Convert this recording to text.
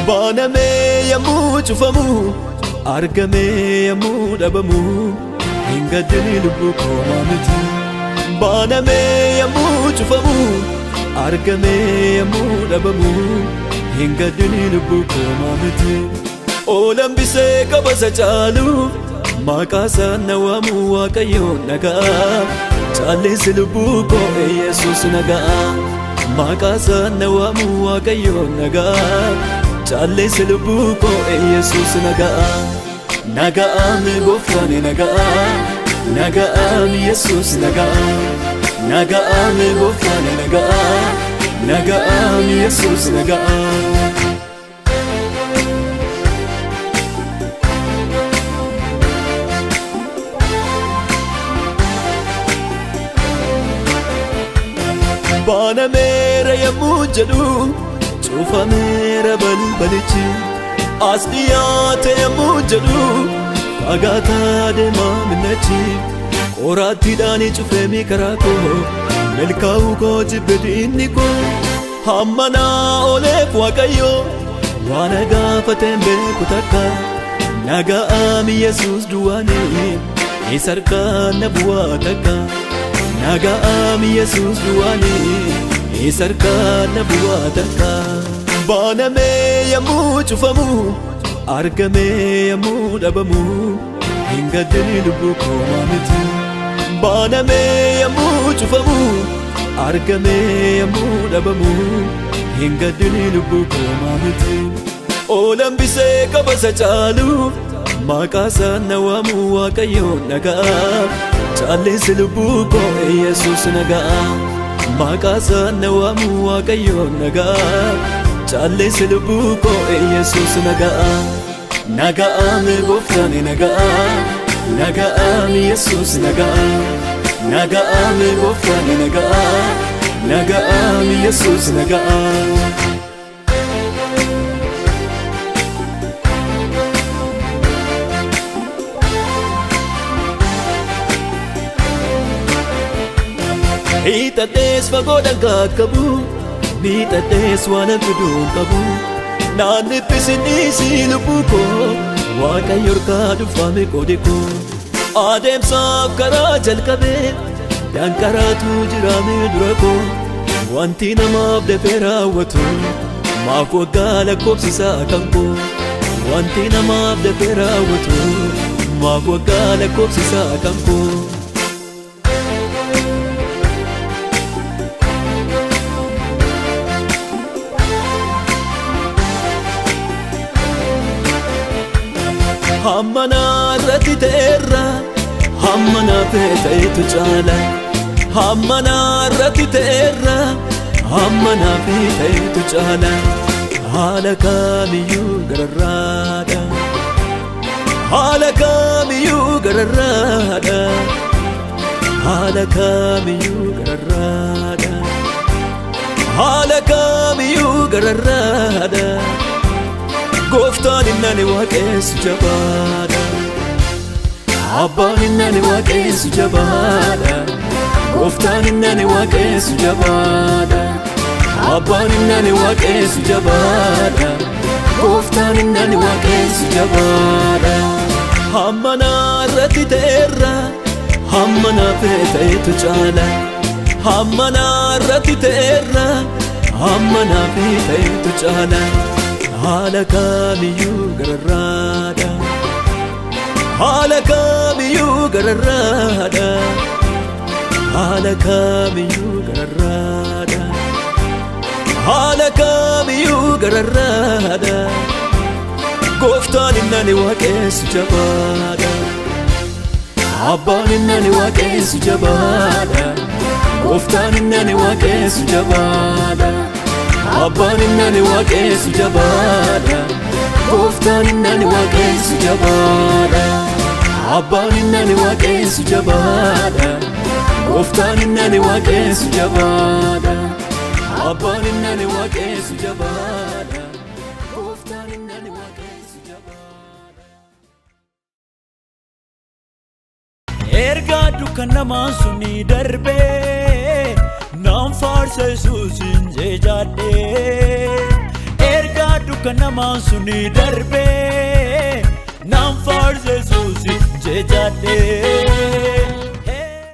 Baname yemmuu cufamu argame yemmuu dhabamu hin gaddini lubbuu koo miti. Baname yemmuu cufamu argame yemmuu dhabamu hin gaddini lubbuu koo miti. Oolan bisee qabasa caalu maqaasaan na waamu Waaqayyoon nagaa caalleessi lubbuu koo Yesuus nagaa. Maqaasaan na waamu Waaqayyoon nagaa caalleessi lubbuu koo Yesuus nagaa. Nagaan Gooftaan nagaa, nagaan Yesuus nagaa, nagaan Gooftaan nagaa, nagaan Yesuus nagaa. Banameera yemmuu jedhu cufameera balbalichi. As dhiyaate yemmuu jedhu fagaataa deemaa minnachi. Qoraattiidhaan cufeemi karaa koo milkaa'uu koo jibbe diinni koo. Hamma naa ooleef Waaqayyo waan gaafateen beeku takka. Nagaan Yesuus duwwaanii isa harkaan na bu'aa takka. Nagaan Yesuus duwwaanii isa harkaan na bu'aa takka. Baname yemmuu cufamu argame yemmuu dhabamu hin gaddini lubbuu koo miti. Baname yemmuu cufamu argame yemmuu dhabamu hin gaddini lubbuu koo miti. Oolan bisee qabasa caalu maqaasaan na waamu Waaqayyoon nagaa caalleessi lubbuu koo Yesuus nagaa. Maqaasaan na waamu Waaqayyoon nagaa caalleessi lubbuu koo Yesuus nagaa. Nagaan Gooftaan nagaa, nagaan Yesuus nagaa, nagaan Gooftaan nagaa, nagaan Yesuus nagaa. Hiixadhees fagoodhaan qaqqabu miidhadhees waan fiduun qabu. Naanneffisinnisi lubbuu koo Waaqayyo harkaa dhufame qoode koo. Adeemsaaf karaa jalqabee danqaraatu jiraame dura koo. Wanti namaaf dafee raawwatu maaf waggaa lakkoofsisaa kan koo. Wanti namaaf dafee raawwatu maaf waggaa lakkoofsisaa kan koo. Hamma naarratti ta'eerra hamma naafee ta'etu caala. Hamma naarratti ta'eerra hamma naafee ta'etu caala. Haala kamiyyuu gararraadha, haala kamiyyuu gararraadha, haala kamiyyuu gararraadha, haala kamiyyuu gararraadha. Gooftaan innani waaqessu jabaadha, Abbaan innani waaqessu jabaadha. Gooftaan innani waaqessu jabaadha, Abbaan innani waaqessu jabaadha. Gooftaan innani waaqessu jabaadha. Hamma naarratti ta'eerra hamma naafee ta'etu caala. Hamma naarratti ta'eerra hamma naafee ta'etu caala. Haala kamiyyuu gararraadha, haala kamiyyuu gararraadha, haala kamiyyuu gararraadha, haala kamiyyuu gararraadha. Gooftaan innani waaqessu jabaadha, Abbaan innani waaqessu jabaadha. Gooftaan innani waaqessu jabaadha, Abbaan innani waaqessu jabaadha. Gooftaan innani waaqessu jabaadha, Abbaan innani waaqessu jabaadha. Gooftaan innani waaqessu jabaadha, Abbaan innani waaqessu jabaadha. Gooftaan innani waaqessu jabaadha. Ergaa dukkanamaa suni darbee naan faarsa Yesuusin jeejadhee. Ergaa dukkanamaan suni darbee naan faarse Yesuusi jejadhee